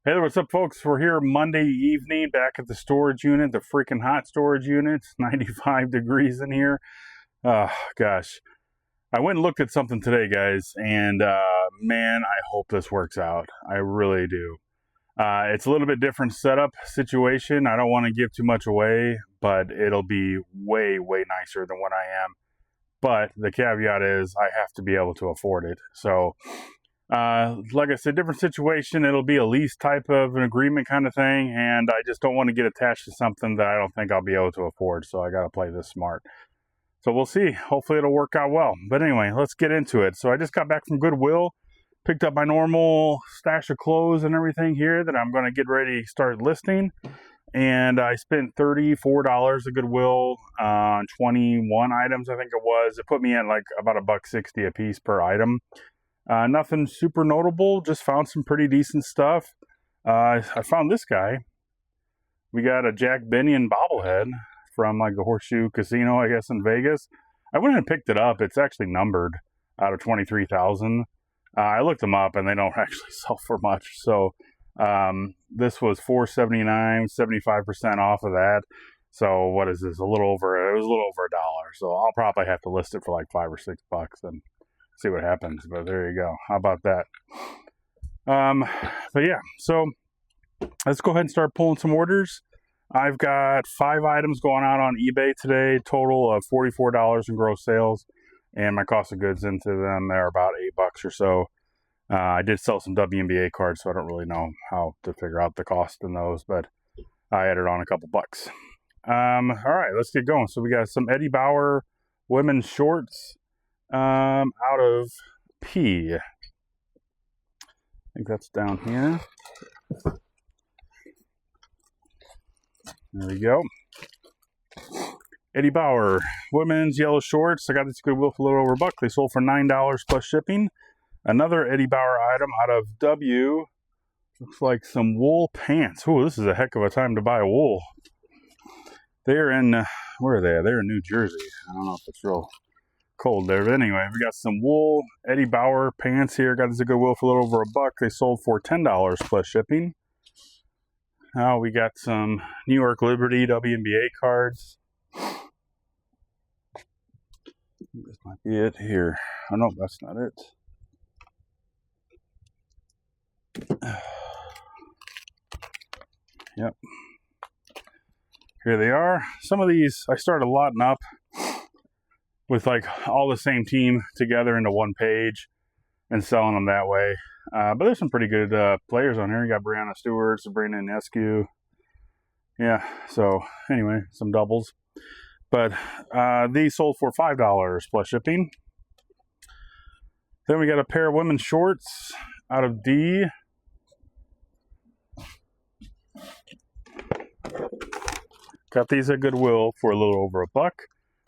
Hey there, what's up, folks? We're here Monday evening back at the storage unit, the freaking hot storage unit. It's 95 degrees in here. Oh, gosh. I went and looked at something today, guys, and man, I hope this works out. I really do. It's a little bit different setup situation. I don't want to give too much away, but it'll be way, way nicer than what I am. But the caveat is I have to be able to afford it. So like I said, different situation. It'll be a lease type of an agreement kind of thing, and I just don't want to get attached to something that I don't think I'll be able to afford, so I got to play this smart. So we'll see. Hopefully it'll work out well. But anyway, let's get into it. So I just got back from Goodwill, picked up my normal stash of clothes and everything here that I'm going to get ready to start listing, and I spent $34 at Goodwill on 21 items, I think it was. It put me at like about $1.60 a piece per item. Nothing super notable, just found some pretty decent stuff. I found this guy. We got a Jack Benyon bobblehead from like the Horseshoe Casino, I guess, in Vegas. I went and picked it up. It's actually numbered out of 23,000. I looked them up and they don't actually sell for much. So this was $4.79, 75% off of that. So what is this? It was a little over $1. So I'll probably have to list it for like $5 or $6 and see what happens. But there you go. How about that? But yeah, so let's go ahead and start pulling some orders. I've got 5 items going out on eBay today, total of $44 in gross sales, and my cost of goods into them, they're about $8 or so. I did sell some WNBA cards, so I don't really know how to figure out the cost in those, but I added on a couple bucks. All right, let's get going. So we got some Eddie Bauer women's shorts out of P. I think that's down here. There we go. Eddie Bauer women's yellow shorts. I got this Goodwill for a little over $1. They sold for $9 plus shipping. Another Eddie Bauer item out of W. Looks like some wool pants. Ooh, this is a heck of a time to buy wool. They're in, where are they? They're in New Jersey. I don't know if it's real cold there, but anyway, we got some wool Eddie Bauer pants here. Got this at Goodwill for a little over $1. They sold for $10 plus shipping. Now we got some New York Liberty WNBA cards. This might be it here. Oh no, that's not it. Yep. Here they are. Some of these I started lotting up with like all the same team together into one page and selling them that way. But there's some pretty good players on here. You got Brianna Stewart, Sabrina Ionescu. Yeah, so anyway, some doubles. But these sold for $5 plus shipping. Then we got a pair of women's shorts out of D. Got these at Goodwill for a little over $1.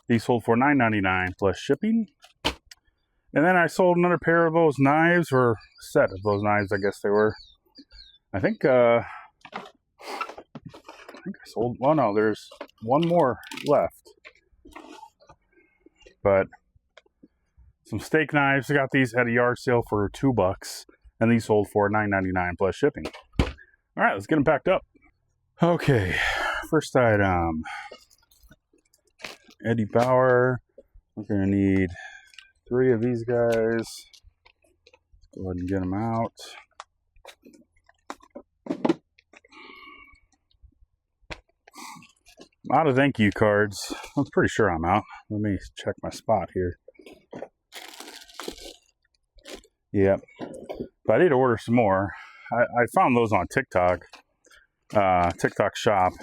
These sold for $9.99 plus shipping. And then I sold another pair of those knives, or set of those knives, I guess they were. I think I sold, well, no, there's one more left. But some steak knives, I got these at a yard sale for $2, and these sold for $9.99 plus shipping. All right, let's get them packed up. Okay, first item, Eddie Bauer. We're gonna need 3 of these guys. Go ahead and get them out. I'm out of thank you cards. I'm pretty sure I'm out. Let me check my spot here. Yep. But I need to order some more. I found those on TikTok. TikTok shop.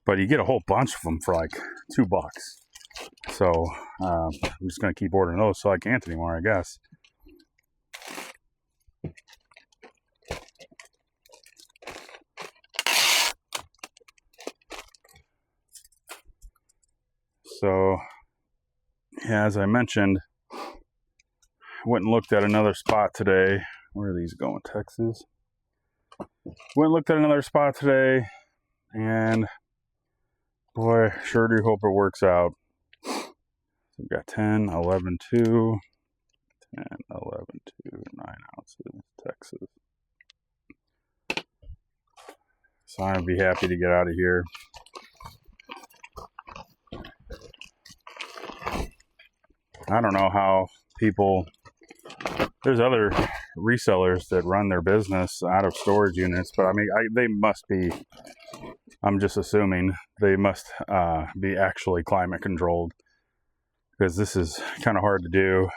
But you get a whole bunch of them for like $2. So I'm just going to keep ordering those so I can't anymore, I guess. So, yeah, as I mentioned, I went and looked at another spot today. Where are these going? Texas? Went and looked at another spot today, and boy, sure do hope it works out. We've got 10, 11, 2, 10, 11, 2, 9 ounces, Texas. So I'd be happy to get out of here. I don't know how people, there's other resellers that run their business out of storage units, but I mean, they must be, I'm just assuming, they must be actually climate controlled, because this is kind of hard to do.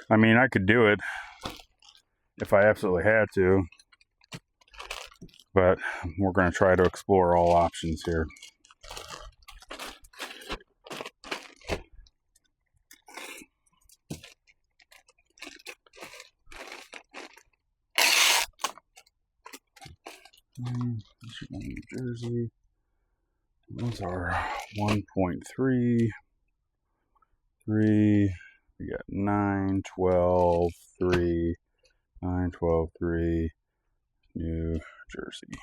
I mean, I could do it if I absolutely had to, but we're going to try to explore all options here. New Jersey. Those are 1.3. 3. We got 9, 12, 3. 9, 12, 3. New Jersey.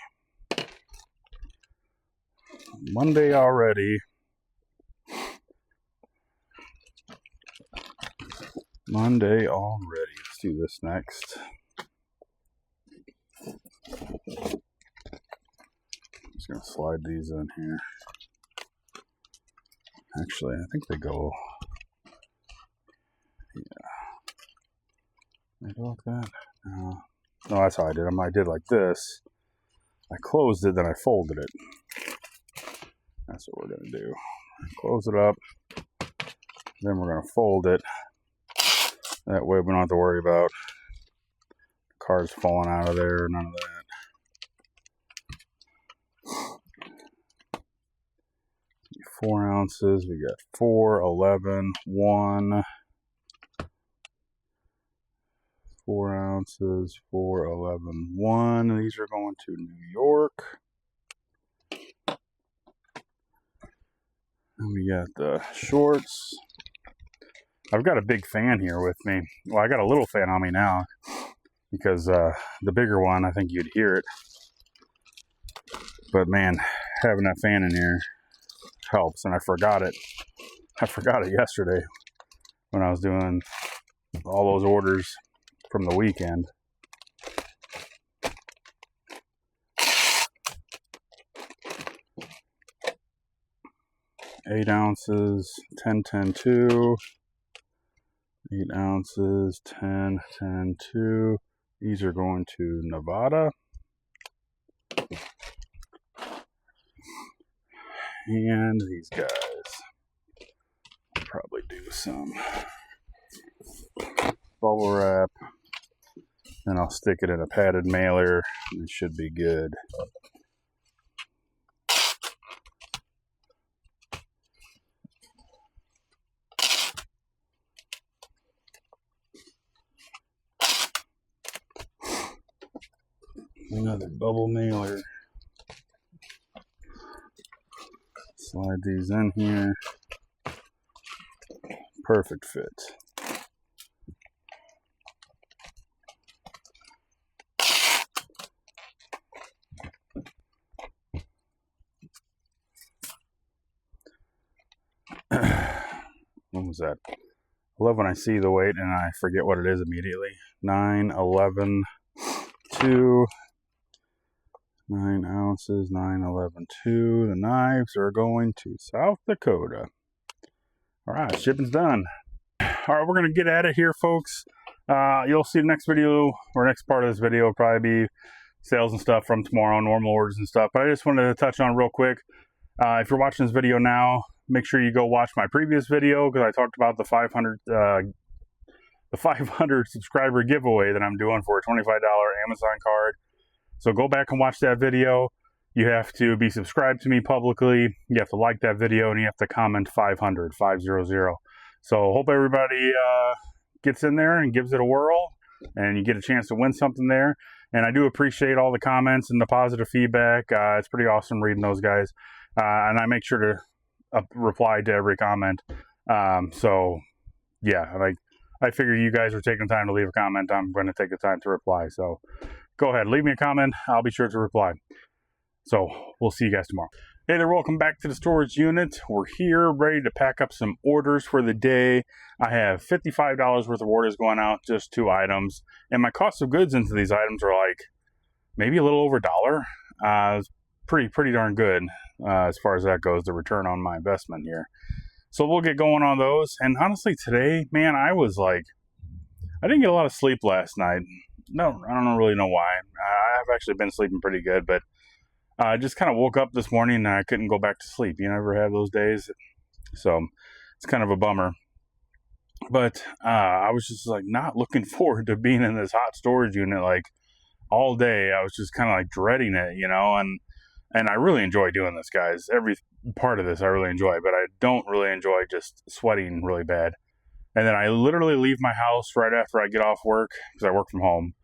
Monday already. Monday already. Let's do this next. Just gonna slide these in here. Actually, I think they go. Yeah. They go like that. No, that's how I did them. I did like this. I closed it, then I folded it. That's what we're gonna do. Close it up. Then we're gonna fold it. That way we don't have to worry about cards falling out of there. None of that. 4 ounces. We got 4, 11, 1. 4 ounces, 4, 11, 1. These are going to New York. And we got the shorts. I've got a big fan here with me. Well, I got a little fan on me now because the bigger one, I think you'd hear it. But man, having that fan in here helps, and I forgot it. I forgot it yesterday when I was doing all those orders from the weekend. Eight ounces, 10, 10, 2. 8 ounces, 10, 10, 2. These are going to Nevada. And these guys, I'll probably do some bubble wrap, and I'll stick it in a padded mailer, and it should be good. Another bubble mailer. Slide these in here. Perfect fit. What was that? I love when I see the weight and I forget what it is immediately. 9, 11, 2. 9 ounces, 9, 11, 2. The knives are going to South Dakota. All right, shipping's done. All right, we're going to get at it here, folks. You'll see the next video, or next part of this video will probably be sales and stuff from tomorrow, normal orders and stuff. But I just wanted to touch on real quick. If you're watching this video now, make sure you go watch my previous video, because I talked about the 500 subscriber giveaway that I'm doing for a $25 Amazon card. So go back and watch that video. You have to be subscribed to me publicly. You have to like that video, and you have to comment 500. So hope everybody gets in there and gives it a whirl, and you get a chance to win something there. And I do appreciate all the comments and the positive feedback. It's pretty awesome reading those guys. And I make sure to reply to every comment. So yeah, like, I figure you guys are taking time to leave a comment. I'm going to take the time to reply. So go ahead, leave me a comment. I'll be sure to reply. So we'll see you guys tomorrow. Hey there, welcome back to the storage unit. We're here ready to pack up some orders for the day. I have $55 worth of orders going out, just 2 items. And my cost of goods into these items are like maybe a little over $1. It's pretty darn good as far as that goes, the return on my investment here. So we'll get going on those. And honestly, today, man, I didn't get a lot of sleep last night. No, I don't really know why. I've actually been sleeping pretty good, but I just kind of woke up this morning and I couldn't go back to sleep. You ever have those days? So it's kind of a bummer. But I was just like not looking forward to being in this hot storage unit like all day. I was just kind of like dreading it, and I really enjoy doing this, guys. Every part of this I really enjoy, but I don't really enjoy just sweating really bad. And then I literally leave my house right after I get off work, because I work from home.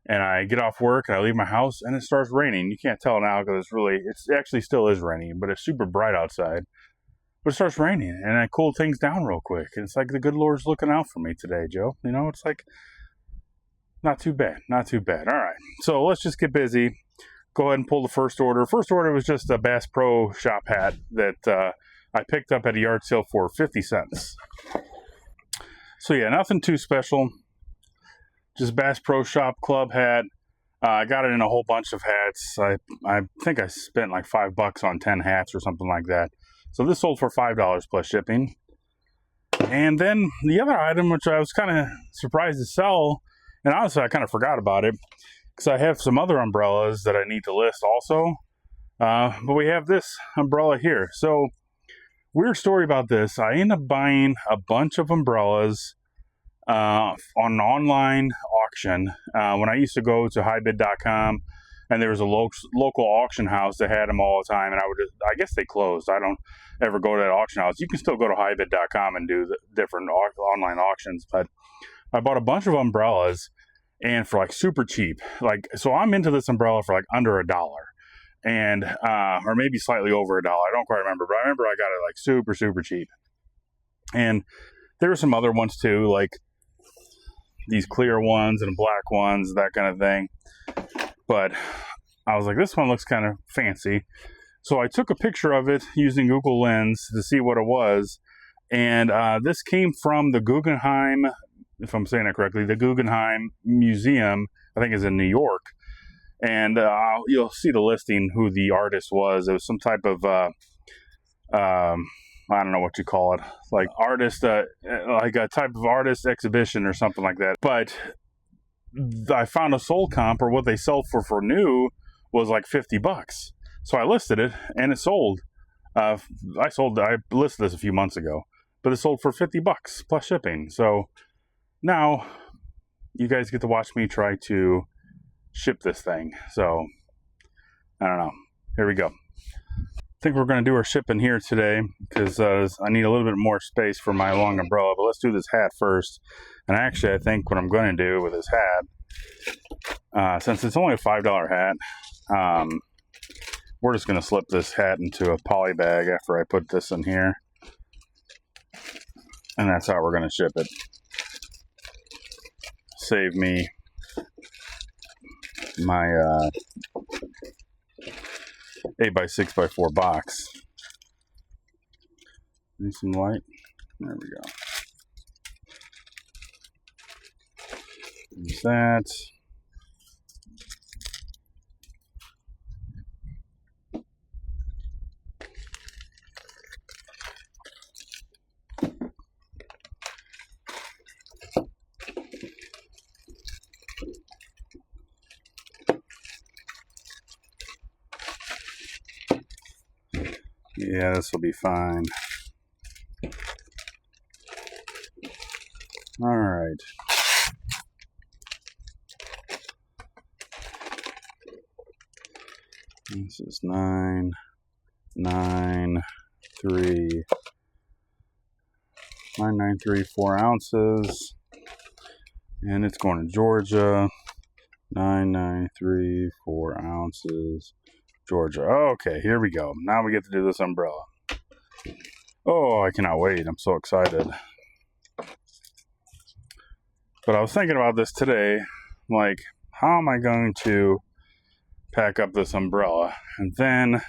And I get off work and I leave my house and it starts raining. You can't tell now because it actually still is raining, but it's super bright outside. But it starts raining and I cool things down real quick. And it's like the good Lord's looking out for me today, Joe. It's like not too bad. All right, so let's just get busy. Go ahead and pull the first order. First order was just a Bass Pro Shop hat that I picked up at a yard sale for 50 cents. So yeah, nothing too special. Just Bass Pro Shop Club hat. I got it in a whole bunch of hats. I think I spent like $5 on 10 hats or something like that. So this sold for $5 plus shipping. And then the other item, which I was kind of surprised to sell, and honestly I kind of forgot about it, because I have some other umbrellas that I need to list also. But we have this umbrella here. So weird story about this. I ended up buying a bunch of umbrellas on an online auction when I used to go to highbid.com, and there was a local auction house that had them all the time, and I guess they closed. I don't ever go to that auction house. You can still go to highbid.com and do the different online auctions, but I bought a bunch of umbrellas and for like super cheap. So I'm into this umbrella for like under $1, and or maybe slightly over $1. I don't quite remember, but I remember I got it like super cheap. And there were some other ones too, like these clear ones and black ones, that kind of thing. But I was like, this one looks kind of fancy. So I took a picture of it using Google Lens to see what it was. And this came from the Guggenheim, if I'm saying that correctly, the Guggenheim Museum, I think is in New York. And you'll see the listing who the artist was. It was some type of I don't know what you call it, like artist, like a type of artist exhibition or something like that. But I found a sold comp, or what they sell for new, was like $50. So I listed it and it sold. I listed this a few months ago, but it sold for $50 plus shipping. So now you guys get to watch me try to ship this thing. So I don't know. Here we go. I think we're going to do our shipping here today because I need a little bit more space for my long umbrella, but let's do this hat first. And actually, I think what I'm going to do with this hat, since it's only a $5 hat, we're just going to slip this hat into a poly bag after I put this in here. And that's how we're going to ship it. Save me my 8x6x4 box. Need some light. There we go. Use that. Yeah, this will be fine. All right. This is 9.93 ounces, and it's going to Georgia. 9.93 ounces. Georgia. Okay, here we go. Now we get to do this umbrella. Oh, I cannot wait. I'm so excited. But I was thinking about this today, like, how am I going to pack up this umbrella? And then,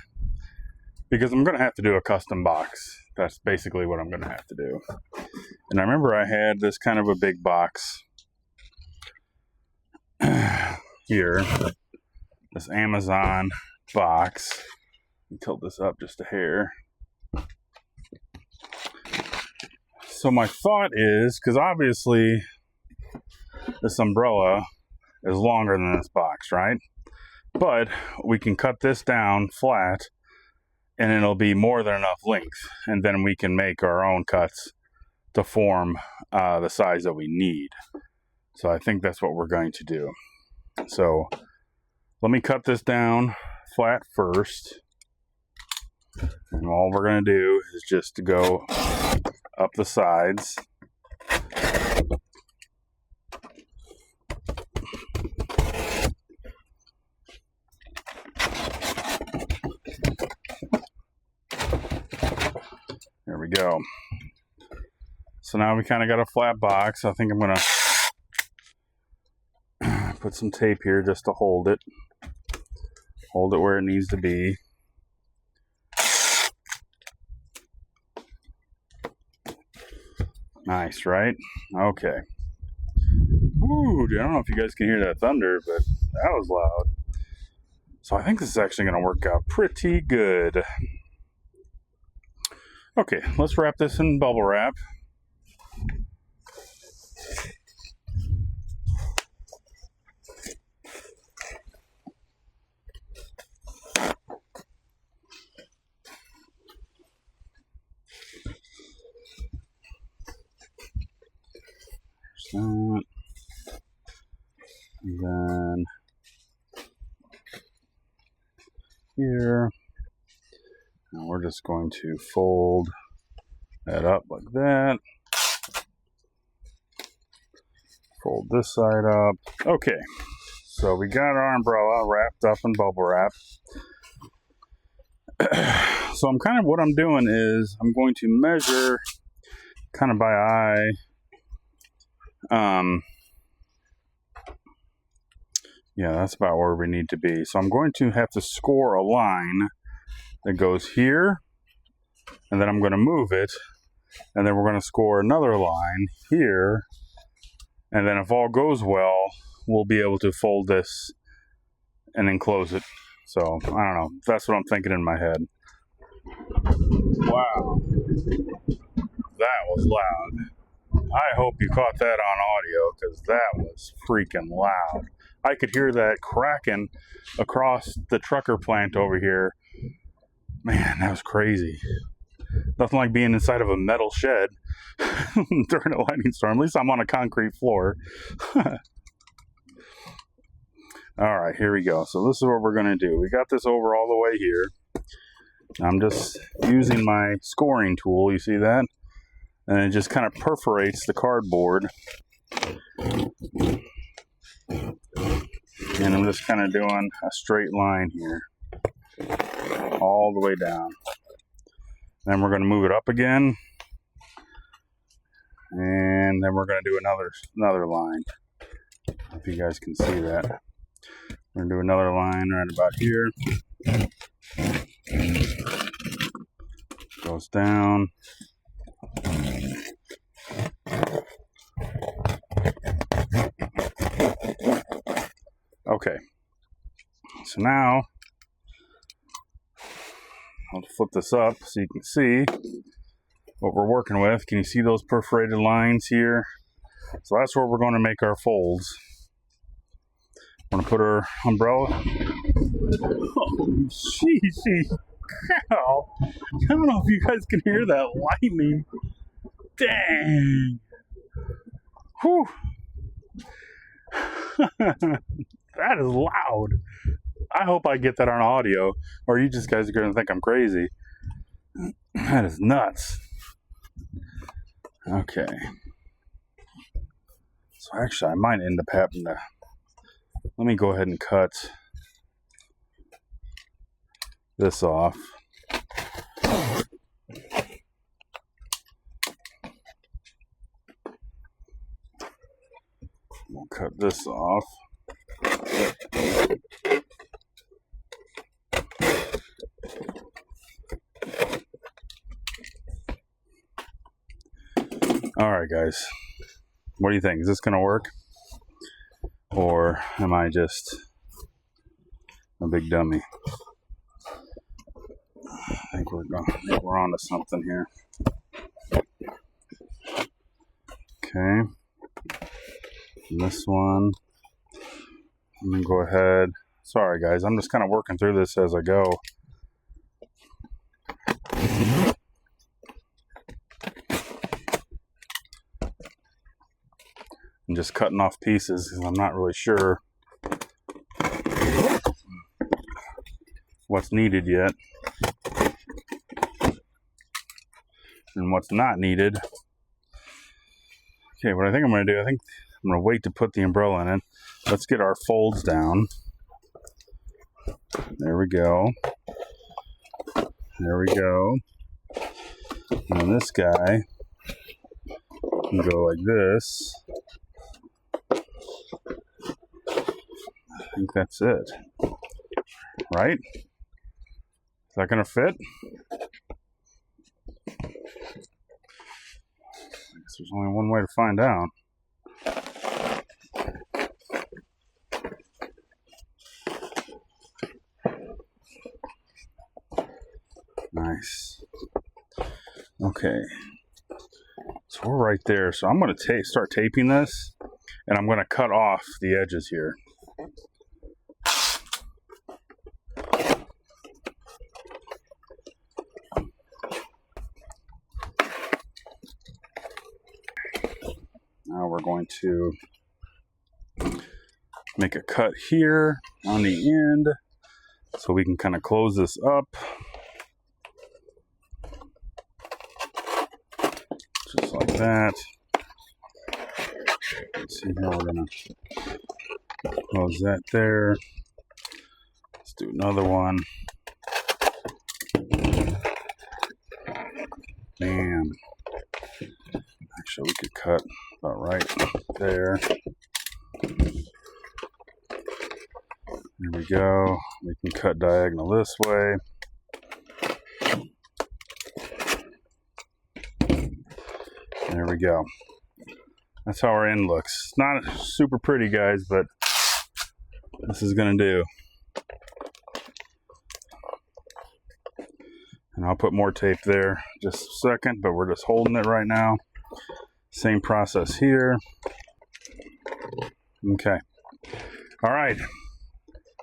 because I'm going to have to do a custom box. That's basically what I'm going to have to do. And I remember I had this kind of a big box here. This Amazon box. Tilt this up just a hair. So my thought is, because obviously this umbrella is longer than this box, right? But we can cut this down flat and it'll be more than enough length, and then we can make our own cuts to form the size that we need. So I think that's what we're going to do. So let me cut this down flat first. And all we're going to do is just go up the sides. There we go. So now we kind of got a flat box. I think I'm going to put some tape here just to hold it. Hold it where it needs to be. Nice, right? Okay. Ooh, dude, I don't know if you guys can hear that thunder, but that was loud. So I think this is actually going to work out pretty good. Okay, let's wrap this in bubble wrap. That. And then here, and we're just going to fold that up like that. Fold this side up. Okay, so we got our umbrella wrapped up in bubble wrap. So what I'm doing is I'm going to measure kind of by eye. Yeah, that's about where we need to be. So I'm going to have to score a line that goes here, and then I'm going to move it, and then we're going to score another line here, and then if all goes well, we'll be able to fold this and then close it. So, I don't know. That's what I'm thinking in my head. Wow. That was loud. I hope you caught that on audio, because that was freaking loud. I could hear that cracking across the trucker plant over here. Man, that was crazy. Nothing like being inside of a metal shed during a lightning storm. At least I'm on a concrete floor. All right, here we go. So this is what we're going to do. We got this over all the way here. I'm just using my scoring tool. You see that? And it just kind of perforates the cardboard. And I'm just kind of doing a straight line here. All the way down. Then we're going to move it up again. And then we're going to do another line. If you guys can see that. We're going to do another line right about here. Goes down. Okay. So now, I'll flip this up so you can see what we're working with. Can you see those perforated lines here? So that's where we're going to make our folds. I'm going to put our umbrella. Oh, jeez. Cow. I don't know if you guys can hear that lightning. Dang. Whew. That is loud. I hope I get that on audio, or you just guys are going to think I'm crazy. That is nuts. Okay. So actually, I might end up having to... Let me go ahead and cut this off. We'll cut this off. All right, guys. What do you think? Is this going to work? Or am I just a big dummy? we're on to something here. Okay. And this one. I'm going to go ahead. Sorry, guys. I'm just kind of working through this as I go. I'm just cutting off pieces because I'm not really sure what's needed yet and what's not needed. Okay, what I think I'm going to do, I think I'm going to wait to put the umbrella in it. Let's get our folds down. There we go. There we go. And this guy can go like this. I think that's it. Right? Is that going to fit? I guess there's only one way to find out. Nice. Okay. So we're right there. So I'm going to start taping this, and I'm going to cut off the edges here. Now we're going to make a cut here on the end so we can kind of close this up. Just like that. Let's see here, we're going to close that there. Let's do another one. Bam. Actually, we could cut about right there. There we go. We can cut diagonal this way. There we go. That's how our end looks. It's not super pretty, guys, but this is going to do. And I'll put more tape there in just a second, but we're just holding it right now. Same process here. Okay. All right.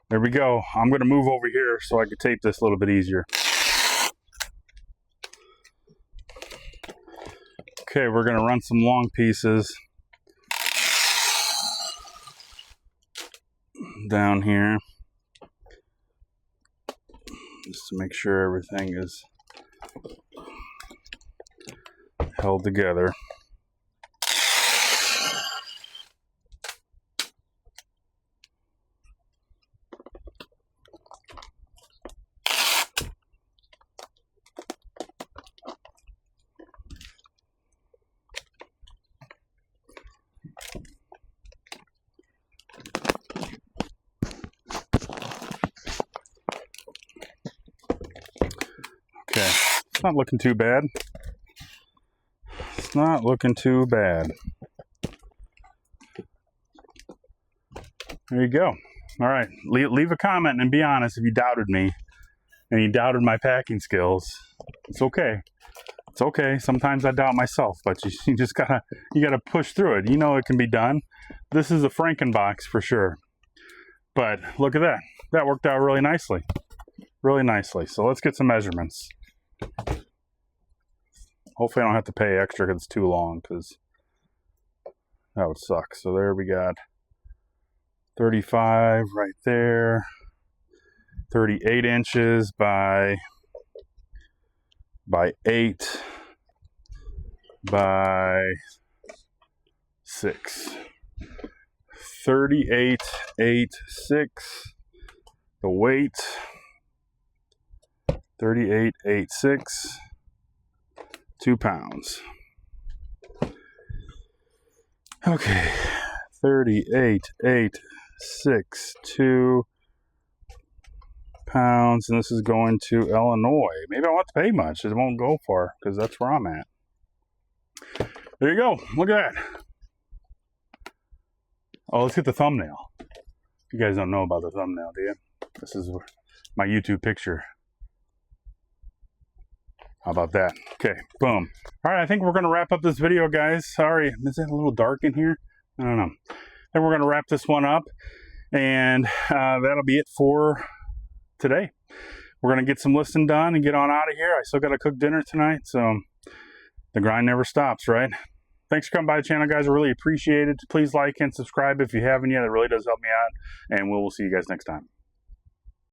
There we go. I'm going to move over here so I can tape this a little bit easier. Okay, we're going to run some long pieces down here just to make sure everything is held together. Okay, it's not looking too bad. It's not looking too bad. There you go. All right, leave a comment and be honest if you doubted me and you doubted my packing skills. It's okay. It's okay. Sometimes I doubt myself, but you just gotta push through it. You know it can be done. This is a Frankenbox for sure. But look at that. That worked out really nicely. Really nicely. So let's get some measurements. Hopefully I don't have to pay extra because it's too long, because that would suck. So there we got 35 right there. 38 inches by 8 by 6. 38, 8, 6. The weight. 38, 8, 6. 2 pounds. Okay. 38, 8, 6, 2 pounds. And this is going to Illinois. Maybe I don't have to pay much. It won't go far because that's where I'm at. There you go. Look at that. Oh, let's get the thumbnail. You guys don't know about the thumbnail, do you? This is my YouTube picture. How about that? Okay, boom. All right, I think we're going to wrap up this video, guys. Sorry, is it a little dark in here? I don't know. Then we're going to wrap this one up, and that'll be it for today. We're going to get some listing done and get on out of here. I still got to cook dinner tonight, so the grind never stops, right? Thanks for coming by the channel, guys. I really appreciate it. Please like and subscribe if you haven't yet. It really does help me out, and we'll see you guys next time.